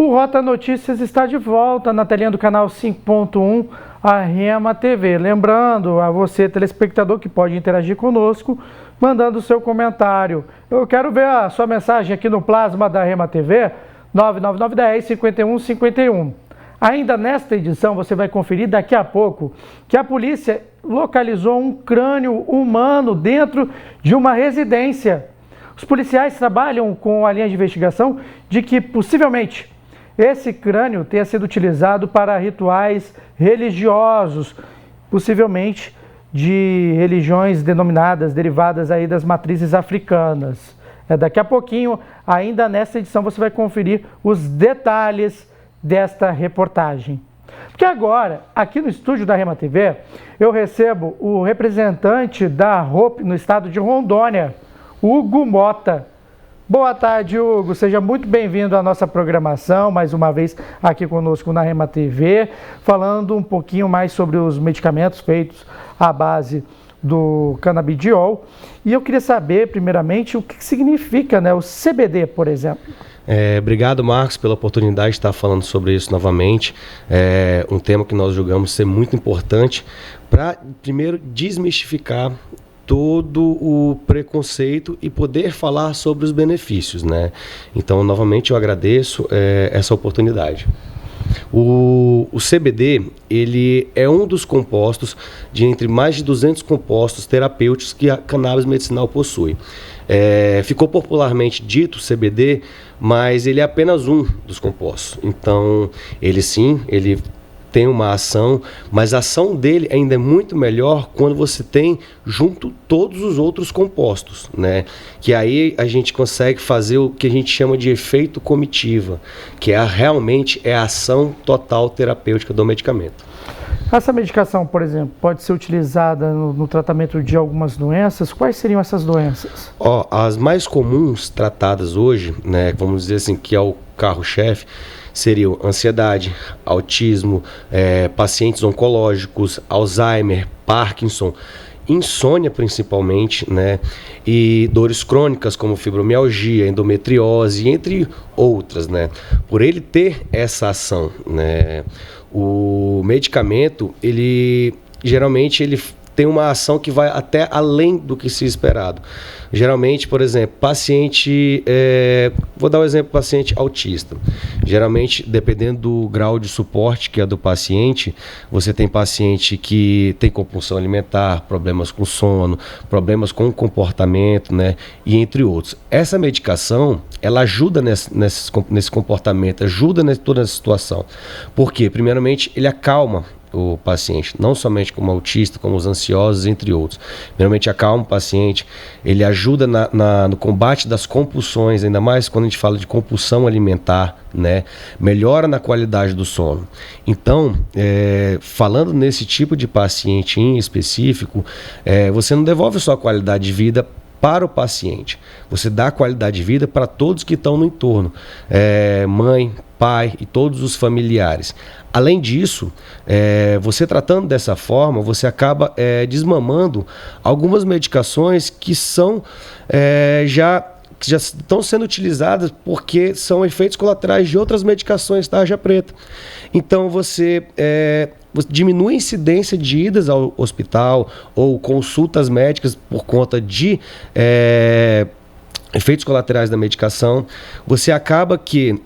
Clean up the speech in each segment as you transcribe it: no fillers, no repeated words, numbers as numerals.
O Rota Notícias está de volta na telinha do canal 5.1, a Rema TV. Lembrando a você, telespectador, que pode interagir conosco, mandando o seu comentário. Eu quero ver a sua mensagem aqui no plasma da Rema TV, 99910-5151. Ainda nesta edição, você vai conferir daqui a pouco que a polícia localizou um crânio humano dentro de uma residência. Os policiais trabalham com a linha de investigação de que, possivelmente, esse crânio tenha sido utilizado para rituais religiosos, possivelmente de religiões derivadas aí das matrizes africanas. Daqui a pouquinho, ainda nesta edição, você vai conferir os detalhes desta reportagem. Porque agora, aqui no estúdio da Rema TV, eu recebo o representante da ROP no estado de Rondônia, Hugo Mota. Boa tarde, Hugo. Seja muito bem-vindo à nossa programação, mais uma vez aqui conosco na Rema TV, falando um pouquinho mais sobre os medicamentos feitos à base do canabidiol. E eu queria saber, primeiramente, o que significa, o CBD, por exemplo. Obrigado, Marcos, pela oportunidade de estar falando sobre isso novamente. É um tema que nós julgamos ser muito importante para, primeiro, desmistificar todo o preconceito e poder falar sobre os benefícios, né? Então, novamente, eu agradeço essa oportunidade. O CBD, ele é um dos compostos de entre mais de 200 compostos terapêuticos que a cannabis medicinal possui. Ficou popularmente dito CBD, mas ele é apenas um dos compostos. Então, ele tem uma ação, mas a ação dele ainda é muito melhor quando você tem junto todos os outros compostos, né? Que aí a gente consegue fazer o que a gente chama de efeito comitiva, que realmente é a ação total terapêutica do medicamento. Essa medicação, por exemplo, pode ser utilizada no tratamento de algumas doenças. Quais seriam essas doenças? As mais comuns tratadas hoje, né, vamos dizer assim, que é o carro-chefe, seriam ansiedade, autismo, pacientes oncológicos, Alzheimer, Parkinson, insônia principalmente, né? E dores crônicas como fibromialgia, endometriose, entre outras, né? Por ele ter essa ação, né? O medicamento, geralmente tem uma ação que vai até além do que se esperado. Geralmente, por exemplo, vou dar um exemplo, paciente autista. Geralmente, dependendo do grau de suporte que é do paciente, você tem paciente que tem compulsão alimentar, problemas com sono, problemas com o comportamento, né? E entre outros. Essa medicação, ela ajuda nesse comportamento, ajuda toda essa situação. Por quê? Primeiramente, ele acalma o paciente, não somente como autista, como os ansiosos, entre outros. Primeiramente acalma o paciente, ele ajuda no combate das compulsões, ainda mais quando a gente fala de compulsão alimentar, né? Melhora na qualidade do sono. Então, falando nesse tipo de paciente em específico, você não devolve só a qualidade de vida para o paciente, você dá qualidade de vida para todos que estão no entorno, mãe, pai e todos os familiares. Além disso, você tratando dessa forma, você acaba desmamando algumas medicações que já estão sendo utilizadas porque são efeitos colaterais de outras medicações tarja preta. Então você diminui a incidência de idas ao hospital ou consultas médicas por conta de efeitos colaterais da medicação. Você acaba que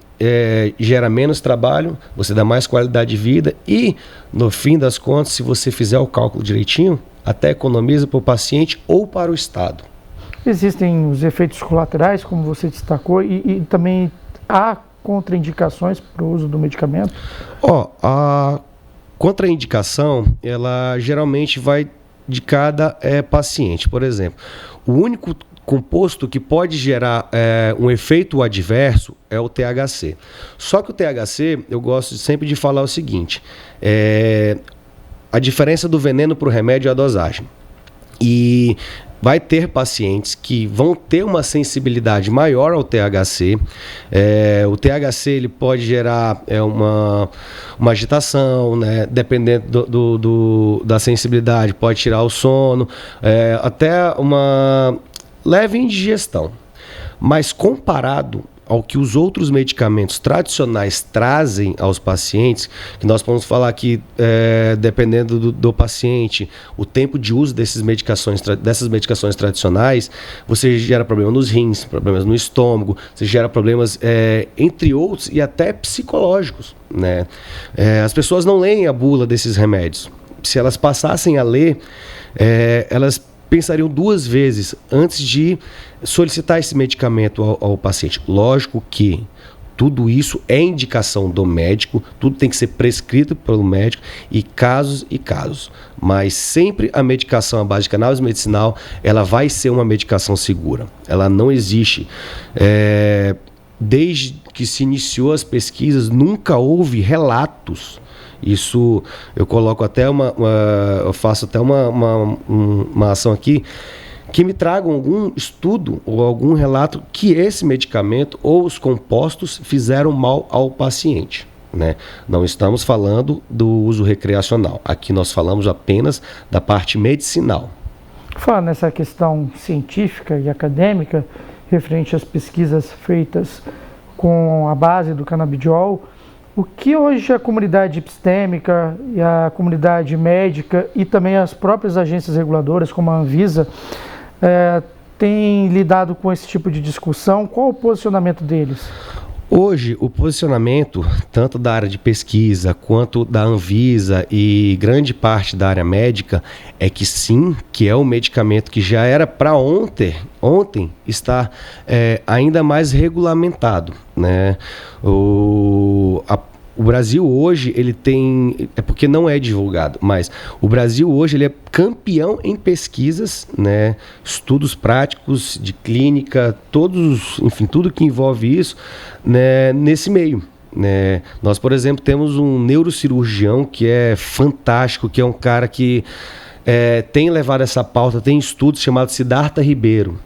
gera menos trabalho, você dá mais qualidade de vida e, no fim das contas, se você fizer o cálculo direitinho, até economiza para o paciente ou para o Estado. Existem os efeitos colaterais, como você destacou, e também há contraindicações para o uso do medicamento? A contraindicação, ela geralmente vai de cada paciente. Por exemplo, o único composto que pode gerar um efeito adverso é o THC. Só que o THC, eu gosto sempre de falar o seguinte, a diferença do veneno para o remédio é a dosagem. E vai ter pacientes que vão ter uma sensibilidade maior ao THC. O THC ele pode gerar uma agitação, né? Dependendo da sensibilidade, pode tirar o sono, até uma leve indigestão. Mas comparado ao que os outros medicamentos tradicionais trazem aos pacientes, que nós podemos falar que, dependendo do paciente, o tempo de uso dessas medicações tradicionais, você gera problema nos rins, problemas no estômago, você gera problemas, entre outros, e até psicológicos, né? As pessoas não leem a bula desses remédios. Se elas passassem a ler, elas pensariam 2 vezes antes de solicitar esse medicamento ao paciente. Lógico que tudo isso é indicação do médico, tudo tem que ser prescrito pelo médico, e casos. Mas sempre a medicação à base de cannabis medicinal, ela vai ser uma medicação segura. Ela não existe. Desde que se iniciou as pesquisas, nunca houve relatos. Isso eu coloco até eu faço até uma ação aqui, que me tragam algum estudo ou algum relato que esse medicamento ou os compostos fizeram mal ao paciente, né? Não estamos falando do uso recreacional. Aqui nós falamos apenas da parte medicinal. Falando nessa questão científica e acadêmica, referente às pesquisas feitas com a base do canabidiol, o que hoje a comunidade epistêmica e a comunidade médica e também as próprias agências reguladoras, como a Anvisa, têm lidado com esse tipo de discussão? Qual o posicionamento deles? Hoje, o posicionamento, tanto da área de pesquisa quanto da Anvisa e grande parte da área médica, é que sim, que é um medicamento que já era para ontem está ainda mais regulamentado, né? O Brasil hoje, ele tem, porque não é divulgado, mas o Brasil hoje ele é campeão em pesquisas, né? Estudos práticos de clínica, enfim, tudo que envolve isso, né? Nesse meio, né? Nós, por exemplo, temos um neurocirurgião que é fantástico, que é um cara que tem levado essa pauta, tem estudos, chamado Siddhartha Ribeiro.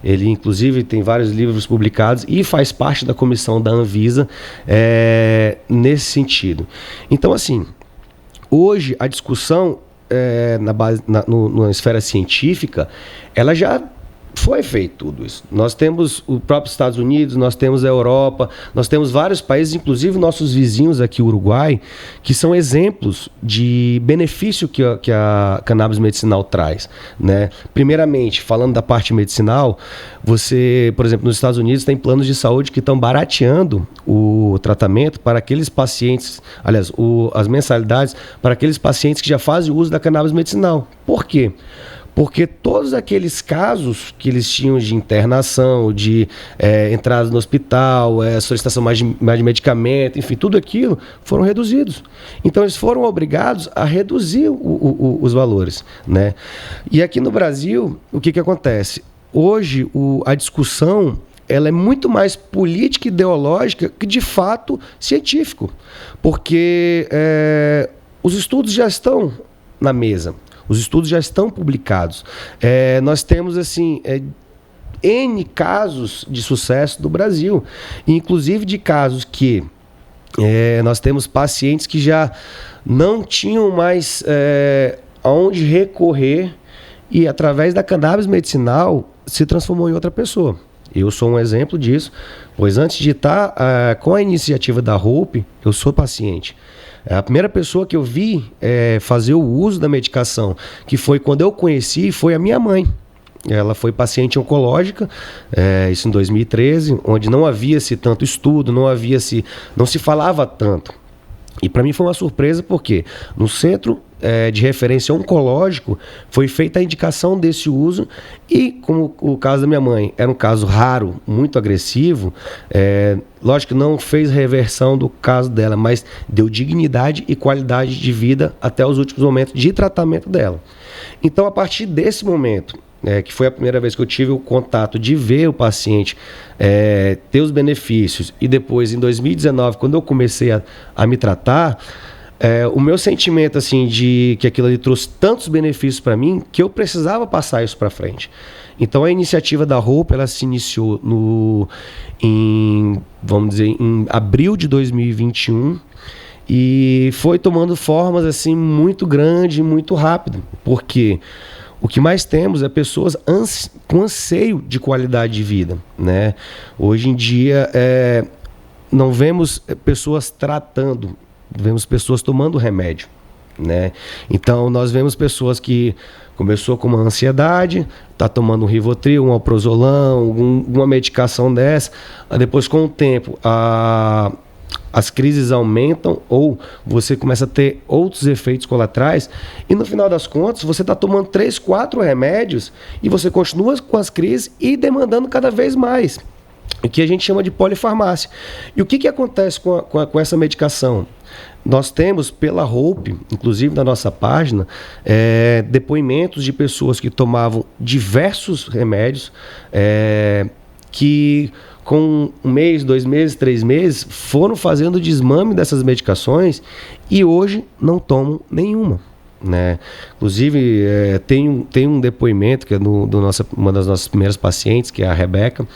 Ele, inclusive, tem vários livros publicados e faz parte da comissão da Anvisa nesse sentido. Então, assim, hoje a discussão na esfera científica, ela já foi feito tudo isso. Nós temos o próprio Estados Unidos, nós temos a Europa, nós temos vários países, inclusive nossos vizinhos aqui, o Uruguai, que são exemplos de benefício que a cannabis medicinal traz, né? Primeiramente, falando da parte medicinal, você, por exemplo, nos Estados Unidos tem planos de saúde que estão barateando o tratamento para aqueles pacientes, aliás, as mensalidades para aqueles pacientes que já fazem uso da cannabis medicinal. Por quê? Porque todos aqueles casos que eles tinham de internação, de entrada no hospital, solicitação mais de medicamento, enfim, tudo aquilo foram reduzidos. Então eles foram obrigados a reduzir os valores, né? E aqui no Brasil, o que acontece? Hoje a discussão ela é muito mais política e ideológica que de fato científico. Porque os estudos já estão na mesa. Os estudos já estão publicados. Nós temos, assim, N casos de sucesso do Brasil. Inclusive de casos que nós temos pacientes que já não tinham mais aonde recorrer e, através da cannabis medicinal, se transformou em outra pessoa. Eu sou um exemplo disso, pois antes de estar com a iniciativa da Hope, eu sou paciente. A primeira pessoa que eu vi fazer o uso da medicação, que foi quando eu conheci, foi a minha mãe. Ela foi paciente oncológica, isso em 2013, onde não havia-se tanto estudo, não se falava tanto. E para mim foi uma surpresa porque no centro de referência oncológico foi feita a indicação desse uso e, como o caso da minha mãe era um caso raro, muito agressivo, lógico que não fez reversão do caso dela, mas deu dignidade e qualidade de vida até os últimos momentos de tratamento dela. Então, a partir desse momento, que foi a primeira vez que eu tive o contato de ver o paciente ter os benefícios, e depois, em 2019, quando eu comecei a me tratar, o meu sentimento, assim, de que aquilo ali trouxe tantos benefícios para mim, que eu precisava passar isso para frente. Então, a iniciativa da Hope, ela se iniciou em abril de 2021, e foi tomando formas, assim, muito grande e muito rápido, porque O que mais temos é pessoas com anseio de qualidade de vida, né? Hoje em dia, não vemos pessoas tratando, vemos pessoas tomando remédio, né? Então, nós vemos pessoas que começou com uma ansiedade, está tomando um Rivotril, um alprazolam, uma medicação dessa, depois com o tempo as crises aumentam ou você começa a ter outros efeitos colaterais e no final das contas você está tomando 3, 4 remédios e você continua com as crises e demandando cada vez mais, o que a gente chama de polifarmácia. E o que acontece com essa medicação? Nós temos pela Hope, inclusive na nossa página, depoimentos de pessoas que tomavam diversos remédios, que com 1 mês, 2 meses, 3 meses, foram fazendo desmame dessas medicações e hoje não tomam nenhuma, né? Inclusive, tem um depoimento que é uma das nossas primeiras pacientes, que é a Rebeca.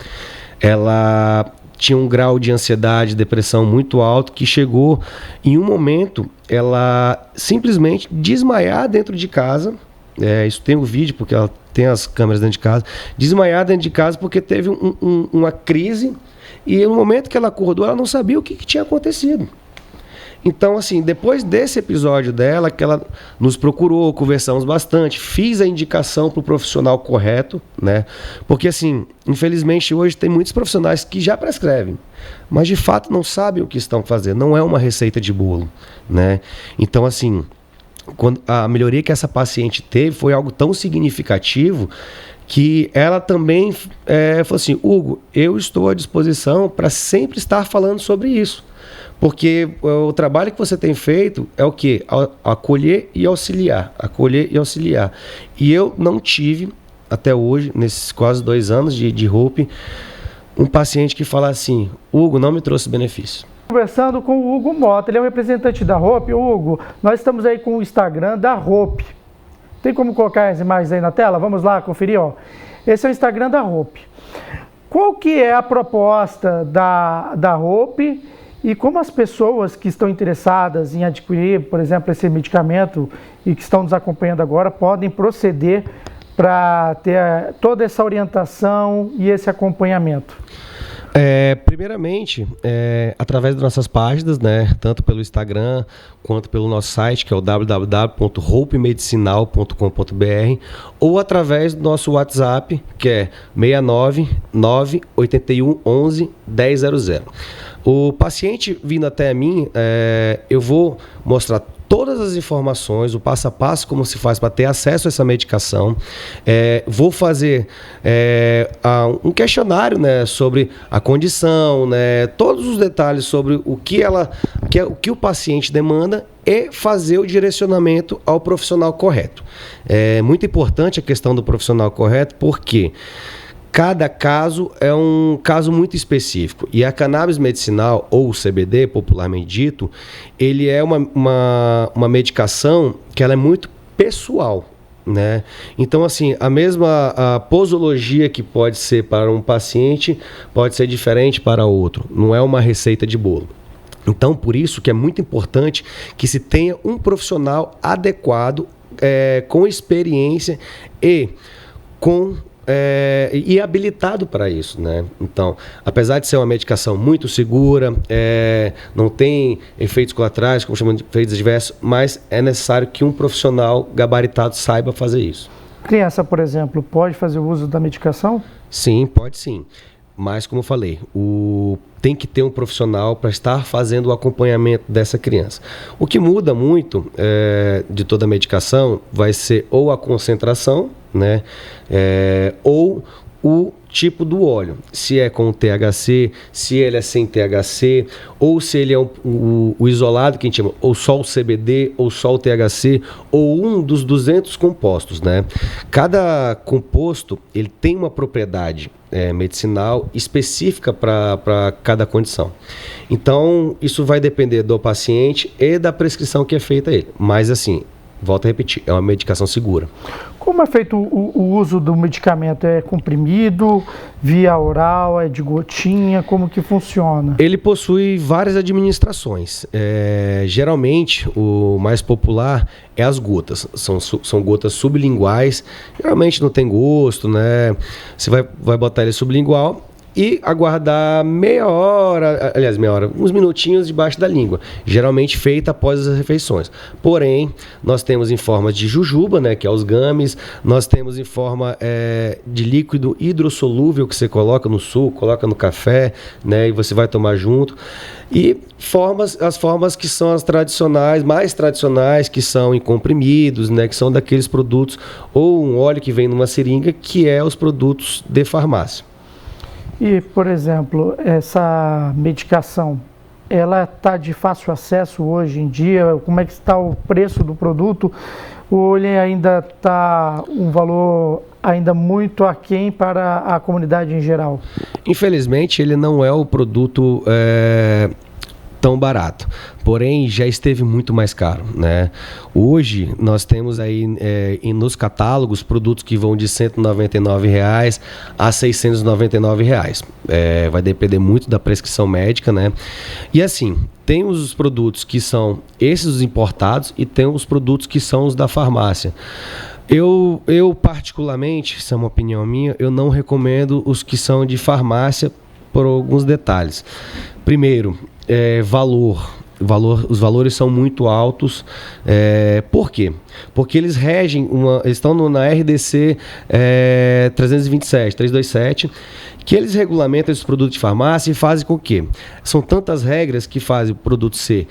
Ela tinha um grau de ansiedade, depressão muito alto, que chegou em um momento ela simplesmente desmaiar dentro de casa. Isso tem um vídeo, porque ela tem as câmeras dentro de casa, desmaiar dentro de casa porque teve uma crise e no momento que ela acordou, ela não sabia o que tinha acontecido. Então, assim, depois desse episódio dela, que ela nos procurou, conversamos bastante, fiz a indicação para o profissional correto, né? Porque, assim, infelizmente hoje tem muitos profissionais que já prescrevem, mas de fato não sabem o que estão fazendo, não é uma receita de bolo, né? Então, assim, a melhoria que essa paciente teve foi algo tão significativo que ela também falou assim: Hugo, eu estou à disposição para sempre estar falando sobre isso. Porque o trabalho que você tem feito é o quê? Acolher e auxiliar. Acolher e auxiliar. E eu não tive, até hoje, nesses quase 2 anos de Hope, um paciente que fala assim: Hugo, não me trouxe benefício. Conversando com o Hugo Mota, ele é um representante da Hope. Hugo, nós estamos aí com o Instagram da Hope. Tem como colocar as imagens aí na tela? Vamos lá conferir, ó. Esse é o Instagram da Hope. Qual que é a proposta da Hope e como as pessoas que estão interessadas em adquirir, por exemplo, esse medicamento e que estão nos acompanhando agora, podem proceder para ter toda essa orientação e esse acompanhamento? Primeiramente, através das nossas páginas, né, tanto pelo Instagram quanto pelo nosso site, que é o www.hopemedicinal.com.br, ou através do nosso WhatsApp, que é 69 981 11 1000. O paciente vindo até mim, eu vou mostrar todas as informações, o passo a passo, como se faz para ter acesso a essa medicação. Vou fazer um questionário, né, sobre a condição, né, todos os detalhes sobre o que o paciente demanda e fazer o direcionamento ao profissional correto. É muito importante a questão do profissional correto, porque cada caso é um caso muito específico. E a cannabis medicinal, ou CBD, popularmente dito, ele é uma medicação que ela é muito pessoal, né? Então, assim, a posologia que pode ser para um paciente pode ser diferente para outro. Não é uma receita de bolo. Então, por isso que é muito importante que se tenha um profissional adequado, com experiência e habilitado para isso, né? Então, apesar de ser uma medicação muito segura, não tem efeitos colaterais, como chamamos de efeitos adversos, mas é necessário que um profissional gabaritado saiba fazer isso. Criança, por exemplo, pode fazer o uso da medicação? Sim, pode sim. Mas, como eu falei, tem que ter um profissional para estar fazendo o acompanhamento dessa criança. O que muda muito de toda a medicação vai ser ou a concentração, né, ou o tipo do óleo. Se é com THC, se ele é sem THC, ou se ele é o isolado, que a gente chama, ou só o CBD, ou só o THC, ou um dos 200 compostos, né? Cada composto, ele tem uma propriedade medicinal específica para cada condição. Então, isso vai depender do paciente e da prescrição que é feita a ele. Mas, assim, volto a repetir, é uma medicação segura. Como é feito o uso do medicamento? É comprimido, via oral, é de gotinha? Como que funciona? Ele possui várias administrações. Geralmente, o mais popular é as gotas. São gotas sublinguais. Geralmente não tem gosto, né? Você vai botar ele sublingual e aguardar meia hora, uns minutinhos debaixo da língua, geralmente feita após as refeições. Porém, nós temos em forma de jujuba, né, que é os gummies, nós temos em forma de líquido hidrossolúvel que você coloca no suco, coloca no café, né, e você vai tomar junto. E as formas que são as tradicionais, mais tradicionais, que são em comprimidos, né, que são daqueles produtos, ou um óleo que vem numa seringa, que é os produtos de farmácia. E, por exemplo, essa medicação, ela está de fácil acesso hoje em dia? Como é que está o preço do produto? Ou ele ainda está um valor ainda muito aquém para a comunidade em geral? Infelizmente, ele não é o produto tão barato, porém já esteve muito mais caro, né? Hoje nós temos aí nos catálogos produtos que vão de R$ 199 a R$ 699. Vai depender muito da prescrição médica, né? E assim, temos os produtos que são esses os importados e temos os produtos que são os da farmácia. Eu particularmente, isso é uma opinião minha, eu não recomendo os que são de farmácia por alguns detalhes. Primeiro, os valores são muito altos. Por quê? Porque eles regem, eles estão na RDC 327, que eles regulamentam esses produtos de farmácia e fazem com que são tantas regras que fazem o produto ser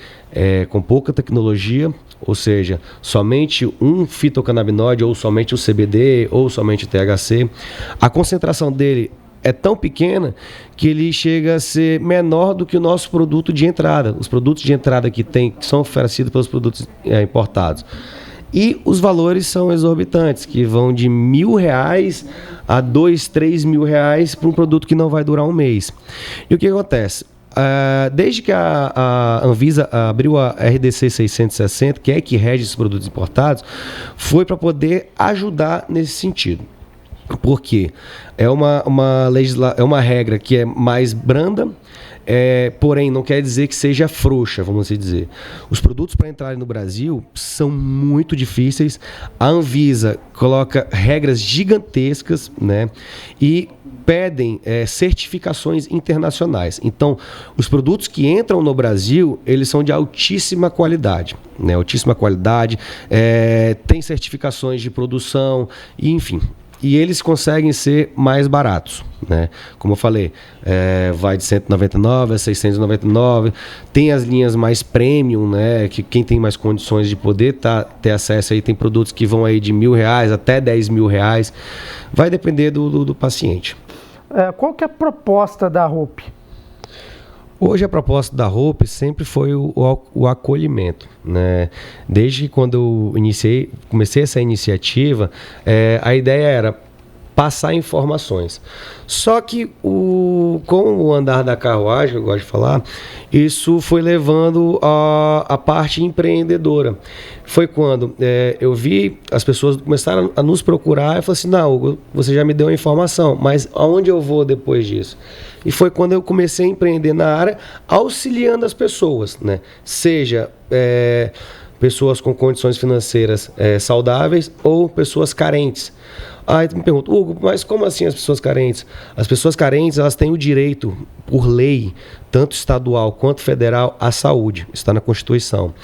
com pouca tecnologia, ou seja, somente um fitocannabinoide, ou somente o CBD, ou somente o THC. A concentração dele é tão pequena que ele chega a ser menor do que o nosso produto de entrada. Os produtos de entrada que são oferecidos pelos produtos importados. E os valores são exorbitantes, que vão de R$1.000 a R$2.000, R$3.000 para um produto que não vai durar um mês. E o que acontece? Desde que a Anvisa abriu a RDC 660, que é que rege esses produtos importados, foi para poder ajudar nesse sentido. Porque é uma regra que é mais branda, porém não quer dizer que seja frouxa, vamos assim dizer. Os produtos para entrarem no Brasil são muito difíceis. A Anvisa coloca regras gigantescas, né? E pedem certificações internacionais. Então, os produtos que entram no Brasil, eles são de altíssima qualidade, né? Altíssima qualidade, tem certificações de produção, enfim. E eles conseguem ser mais baratos, né? Como eu falei, vai de 199 a 699. Tem as linhas mais premium, né? Que quem tem mais condições de poder ter acesso aí, tem produtos que vão aí de R$1.000 até R$10.000. Vai depender do paciente. Qual que é a proposta da Hope? Hoje a proposta da Hope sempre foi o acolhimento, né? Desde quando eu comecei essa iniciativa, a ideia era passar informações. Só que com o andar da carruagem, eu gosto de falar, isso foi levando a parte empreendedora. Foi quando eu vi as pessoas começaram a nos procurar e falaram assim, não, você já me deu a informação, mas aonde eu vou depois disso? E foi quando eu comecei a empreender na área, auxiliando as pessoas, né? Seja pessoas com condições financeiras saudáveis ou pessoas carentes. Aí tu me pergunta, Hugo, mas como assim as pessoas carentes? As pessoas carentes, elas têm o direito, por lei, tanto estadual quanto federal, à saúde. Está na Constituição.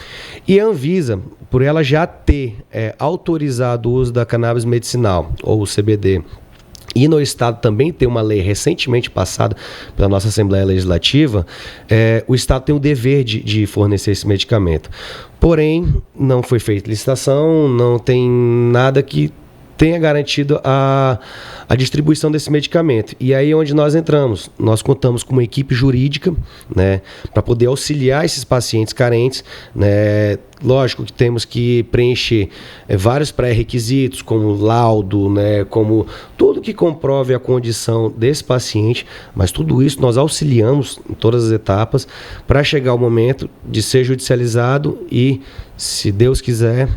E a Anvisa, por ela já ter autorizado o uso da cannabis medicinal, ou o CBD, e no Estado também tem uma lei recentemente passada pela nossa Assembleia Legislativa, o Estado tem o dever de fornecer esse medicamento. Porém, não foi feita licitação, não tem nada que tenha garantido a distribuição desse medicamento. E aí é onde nós entramos. Nós contamos com uma equipe jurídica, né, para poder auxiliar esses pacientes carentes, né. Lógico que temos que preencher vários pré-requisitos, como laudo, né, como tudo que comprove a condição desse paciente, mas tudo isso nós auxiliamos em todas as etapas para chegar ao momento de ser judicializado e, se Deus quiser,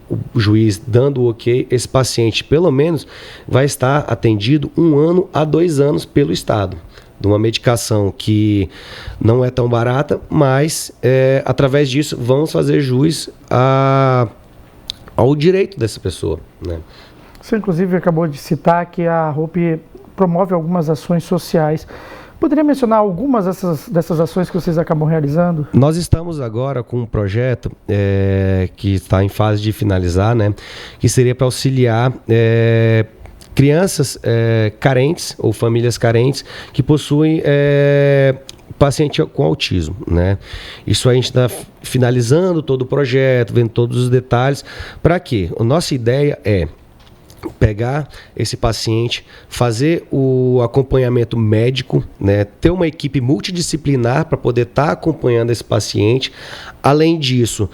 o juiz dando o ok, esse paciente pelo menos vai estar atendido 1 ano a 2 anos pelo Estado. De uma medicação que não é tão barata, mas através disso vamos fazer jus ao direito dessa pessoa, né? Você inclusive acabou de citar que a RUP promove algumas ações sociais. Poderia mencionar algumas dessas ações que vocês acabam realizando? Nós estamos agora com um projeto que está em fase de finalizar, né? Que seria para auxiliar crianças carentes ou famílias carentes que possuem paciente com autismo, né? Isso a gente está finalizando todo o projeto, vendo todos os detalhes. Para quê? A nossa ideia é pegar esse paciente, fazer o acompanhamento médico, né? Ter uma equipe multidisciplinar para poder estar acompanhando esse paciente. Além disso,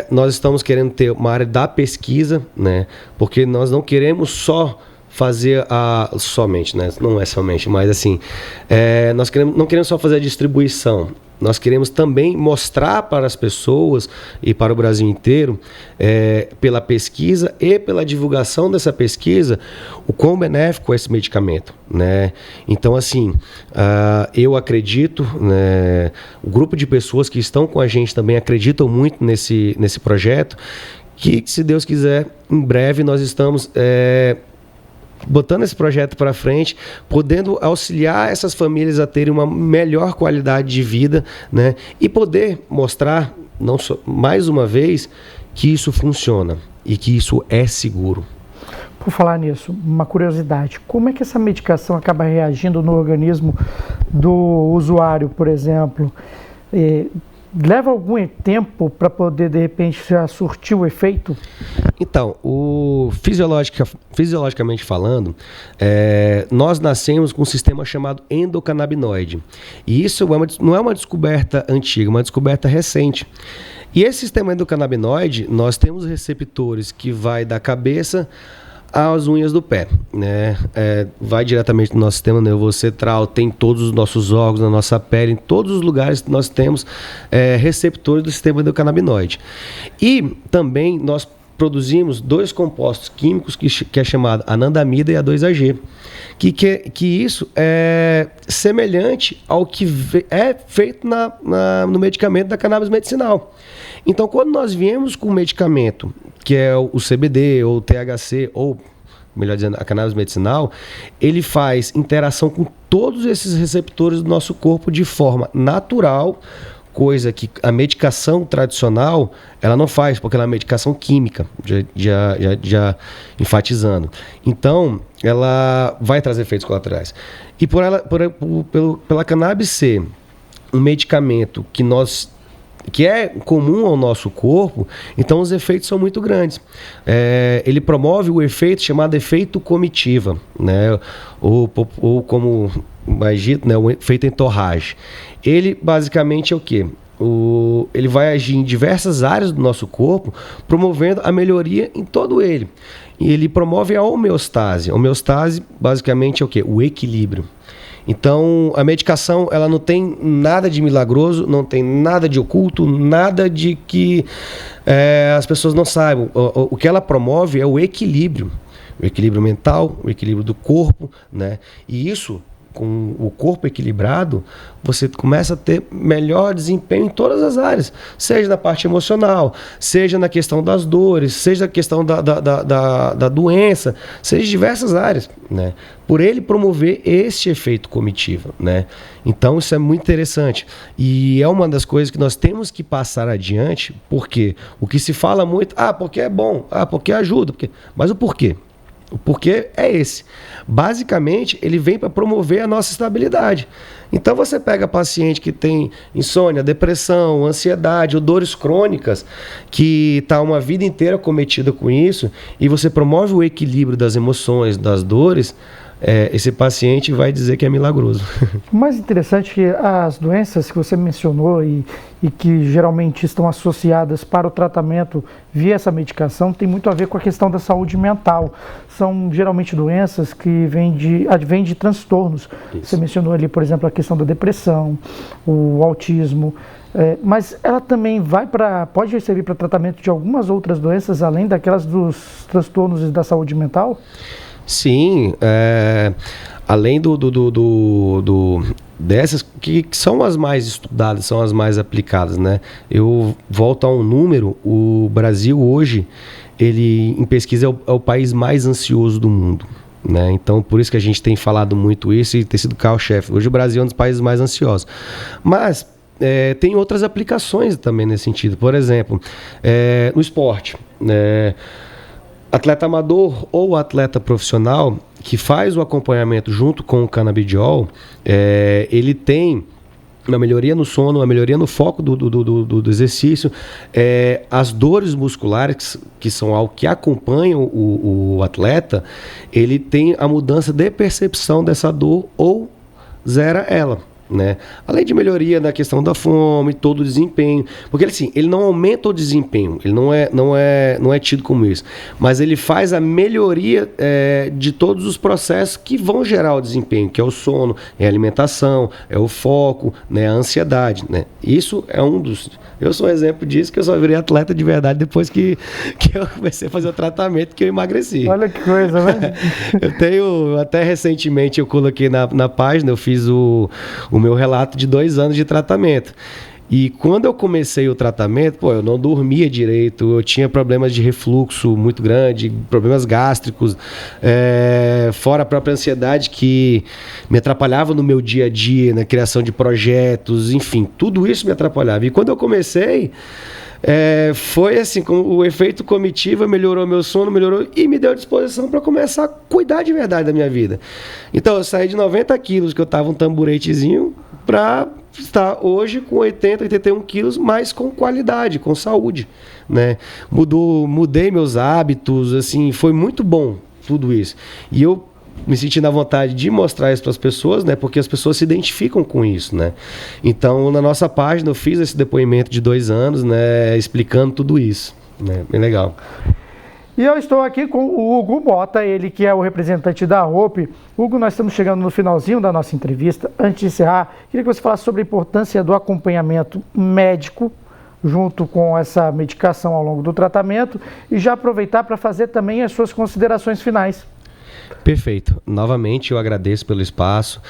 nós estamos querendo ter uma área da pesquisa, né? Porque nós não queremos só fazer somente, né? Não é somente, mas assim, nós não queremos só fazer a distribuição. Nós queremos também mostrar para as pessoas e para o Brasil inteiro, pela pesquisa e pela divulgação dessa pesquisa, o quão benéfico é esse medicamento, né? Então, assim, eu acredito, né, o grupo de pessoas que estão com a gente também acreditam muito nesse projeto, que, se Deus quiser, em breve nós estamos botando esse projeto para frente, podendo auxiliar essas famílias a terem uma melhor qualidade de vida, né? E poder mostrar, não só, mais uma vez, que isso funciona e que isso é seguro. Por falar nisso, uma curiosidade, como é que essa medicação acaba reagindo no organismo do usuário, por exemplo? Leva algum tempo para poder, de repente, já surtir o efeito? Então, fisiologicamente falando, nós nascemos com um sistema chamado endocannabinoide. E isso não é uma descoberta antiga, é uma descoberta recente. E esse sistema endocannabinoide, nós temos receptores que vai da cabeça às unhas do pé, né? Vai diretamente no nosso sistema nervoso central, tem todos os nossos órgãos, na nossa pele, em todos os lugares nós temos receptores do sistema endocannabinoide. E também nós produzimos 2 compostos químicos que é chamado anandamida e A2AG, que isso é semelhante ao que é feito no medicamento da cannabis medicinal. Então, quando nós viemos com um medicamento, que é o CBD ou o THC, ou, melhor dizendo, a cannabis medicinal, ele faz interação com todos esses receptores do nosso corpo de forma natural, coisa que a medicação tradicional ela não faz, porque ela é uma medicação química, já enfatizando. Então, ela vai trazer efeitos colaterais. E pela cannabis ser um medicamento que é comum ao nosso corpo, então os efeitos são muito grandes. Ele promove o efeito chamado efeito comitiva, né? Ou como mais dito, né? O efeito entorrage. Ele basicamente é o quê? Ele vai agir em diversas áreas do nosso corpo, promovendo a melhoria em todo ele. E ele promove a homeostase. A homeostase basicamente é o quê? O equilíbrio. Então, a medicação ela não tem nada de milagroso, não tem nada de oculto, nada de que as pessoas não saibam. O que ela promove é o equilíbrio mental, o equilíbrio do corpo, né? E isso, com o corpo equilibrado, você começa a ter melhor desempenho em todas as áreas, seja na parte emocional, seja na questão das dores, seja na questão da doença, seja em diversas áreas, né? Por ele promover este efeito comitiva, né? Então isso é muito interessante e é uma das coisas que nós temos que passar adiante, porque o que se fala muito, porque é bom, porque ajuda, mas o porquê? O porquê é esse. Basicamente, ele vem para promover a nossa estabilidade. Então, você pega paciente que tem insônia, depressão, ansiedade ou dores crônicas, que está uma vida inteira cometida com isso, e você promove o equilíbrio das emoções, das dores, esse paciente vai dizer que é milagroso. O mais interessante é que as doenças que você mencionou e que geralmente estão associadas para o tratamento via essa medicação tem muito a ver com a questão da saúde mental. São geralmente doenças que advêm de transtornos. Isso. Você mencionou ali, por exemplo, a questão da depressão, o autismo, mas ela também pode servir para tratamento de algumas outras doenças, além daquelas dos transtornos da saúde mental? Sim, além dessas que são as mais estudadas, são as mais aplicadas, né? Eu volto a um número, o Brasil hoje, ele em pesquisa é o país mais ansioso do mundo, né? Então, por isso que a gente tem falado muito isso e tem sido carro-chefe. Hoje o Brasil é um dos países mais ansiosos. Mas tem outras aplicações também nesse sentido. Por exemplo, no esporte, atleta amador ou atleta profissional que faz o acompanhamento junto com o canabidiol, ele tem uma melhoria no sono, uma melhoria no foco do exercício, as dores musculares, que são algo que acompanham o atleta, ele tem a mudança de percepção dessa dor ou zera ela. Né? Além de melhoria na questão da fome, todo o desempenho, porque assim, ele não aumenta o desempenho, ele não é tido como isso, mas ele faz a melhoria de todos os processos que vão gerar o desempenho, que é o sono, é a alimentação, é o foco, né, a ansiedade, né? Isso é um dos... Eu sou um exemplo disso, que eu só virei atleta de verdade depois que eu comecei a fazer o tratamento, que eu emagreci. Olha que coisa, né? Eu tenho, até recentemente eu coloquei na página, eu fiz o meu relato de 2 anos de tratamento. E quando eu comecei o tratamento, eu não dormia direito, eu tinha problemas de refluxo muito grande, problemas gástricos, fora a própria ansiedade que me atrapalhava no meu dia a dia, na criação de projetos, enfim, tudo isso me atrapalhava. E quando eu comecei, foi assim, o efeito comitiva melhorou meu sono, melhorou e me deu disposição para começar a cuidar de verdade da minha vida. Então eu saí de 90 quilos, que eu estava um tamburetezinho, para estar hoje com 80, 81 quilos, mas com qualidade, com saúde, né? Mudei meus hábitos, assim, foi muito bom tudo isso. E eu me senti na vontade de mostrar isso para as pessoas, né? Porque as pessoas se identificam com isso, né? Então, na nossa página, eu fiz esse depoimento de 2 anos, né? Explicando tudo isso, né? Bem legal. E eu estou aqui com o Hugo Mota, ele que é o representante da Hope. Hugo, nós estamos chegando no finalzinho da nossa entrevista. Antes de encerrar, queria que você falasse sobre a importância do acompanhamento médico junto com essa medicação ao longo do tratamento e já aproveitar para fazer também as suas considerações finais. Perfeito. Novamente eu agradeço pelo espaço,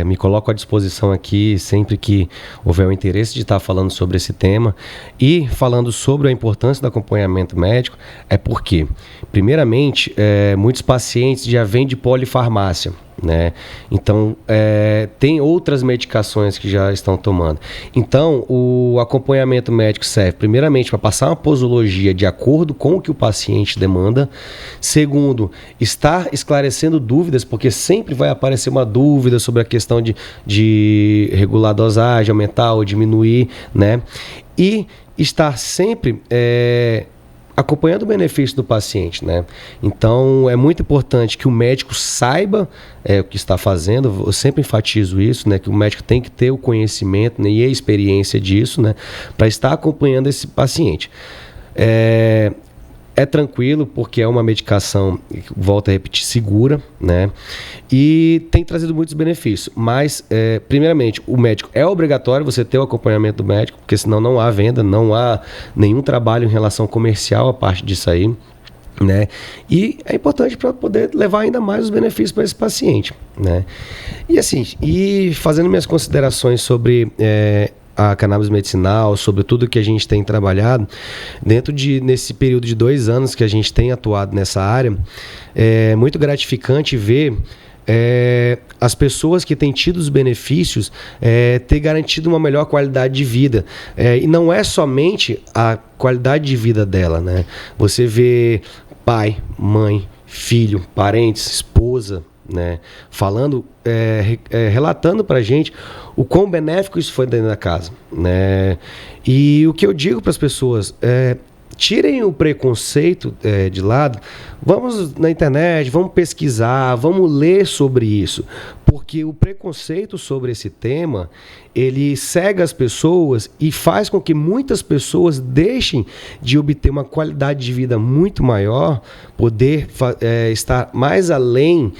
me coloco à disposição aqui sempre que houver o interesse de estar falando sobre esse tema e falando sobre a importância do acompanhamento médico, porque, primeiramente, muitos pacientes já vêm de polifarmácia, né? Então, tem outras medicações que já estão tomando. Então, o acompanhamento médico serve, primeiramente, para passar uma posologia de acordo com o que o paciente demanda. Segundo, estar esclarecendo dúvidas, porque sempre vai aparecer uma dúvida sobre a questão de regular a dosagem, aumentar ou diminuir, né? E estar sempre acompanhando o benefício do paciente, né? Então, é muito importante que o médico saiba o que está fazendo. Eu sempre enfatizo isso, né? Que o médico tem que ter o conhecimento, né, e a experiência disso, né? Para estar acompanhando esse paciente. É tranquilo, porque é uma medicação, volto a repetir, segura, né? E tem trazido muitos benefícios. Mas, primeiramente, o médico é obrigatório você ter o acompanhamento do médico, porque senão não há venda, não há nenhum trabalho em relação comercial a parte disso aí, né? E é importante para poder levar ainda mais os benefícios para esse paciente, né? E assim, fazendo minhas considerações sobre a cannabis medicinal, sobre tudo que a gente tem trabalhado, nesse período de 2 anos que a gente tem atuado nessa área, é muito gratificante ver as pessoas que têm tido os benefícios ter garantido uma melhor qualidade de vida. E não é somente a qualidade de vida dela, né? Você vê pai, mãe, filho, parentes, esposa, né, falando, relatando pra gente o quão benéfico isso foi dentro da casa, né? E o que eu digo para as pessoas tirem o preconceito de lado, vamos na internet, vamos pesquisar, vamos ler sobre isso, porque o preconceito sobre esse tema, ele cega as pessoas e faz com que muitas pessoas deixem de obter uma qualidade de vida muito maior, poder estar mais além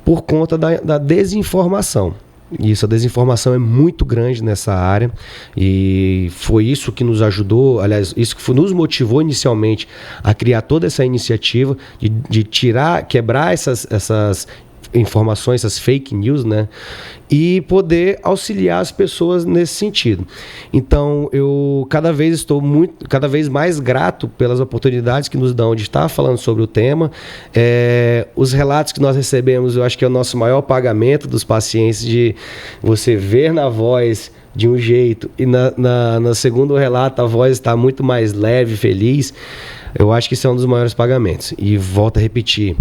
por conta da desinformação. Isso, a desinformação é muito grande nessa área e foi isso que nos ajudou, aliás, isso que nos motivou inicialmente a criar toda essa iniciativa de quebrar essas informações, essas fake news, né? E poder auxiliar as pessoas nesse sentido. Então, eu cada vez mais grato pelas oportunidades que nos dão de estar falando sobre o tema. Os relatos que nós recebemos, eu acho que é o nosso maior pagamento dos pacientes, de você ver na voz de um jeito e no segundo relato a voz está muito mais leve, feliz. Eu acho que isso é um dos maiores pagamentos. E volto a repetir,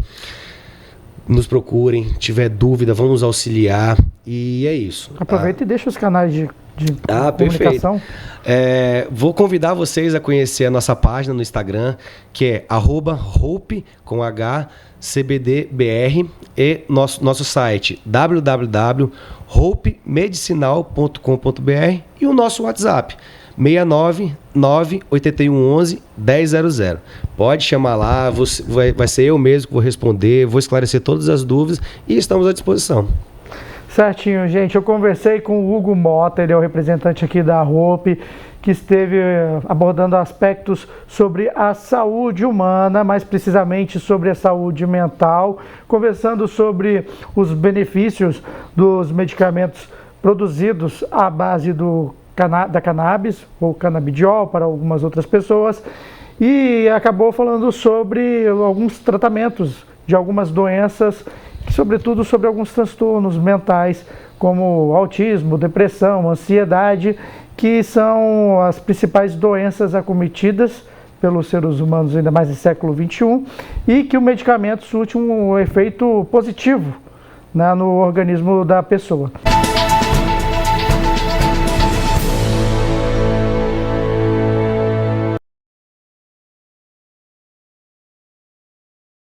nos procurem, tiver dúvida, vamos auxiliar, e é isso. Aproveita e deixa os canais de comunicação. Perfeito. Vou convidar vocês a conhecer a nossa página no Instagram, que é @hope com H CBDBR, e nosso site www.hopemedicinal.com.br e o nosso WhatsApp 699-8111-1000. Pode chamar lá, vai ser eu mesmo que vou responder, vou esclarecer todas as dúvidas e estamos à disposição. Certinho, gente. Eu conversei com o Hugo Mota, ele é o representante aqui da Hope, que esteve abordando aspectos sobre a saúde humana, mais precisamente sobre a saúde mental, conversando sobre os benefícios dos medicamentos produzidos à base da cannabis, ou canabidiol para algumas outras pessoas, e acabou falando sobre alguns tratamentos de algumas doenças, sobretudo sobre alguns transtornos mentais, como autismo, depressão, ansiedade, que são as principais doenças acometidas pelos seres humanos, ainda mais no século XXI, e que o medicamento surte um efeito positivo, né, no organismo da pessoa.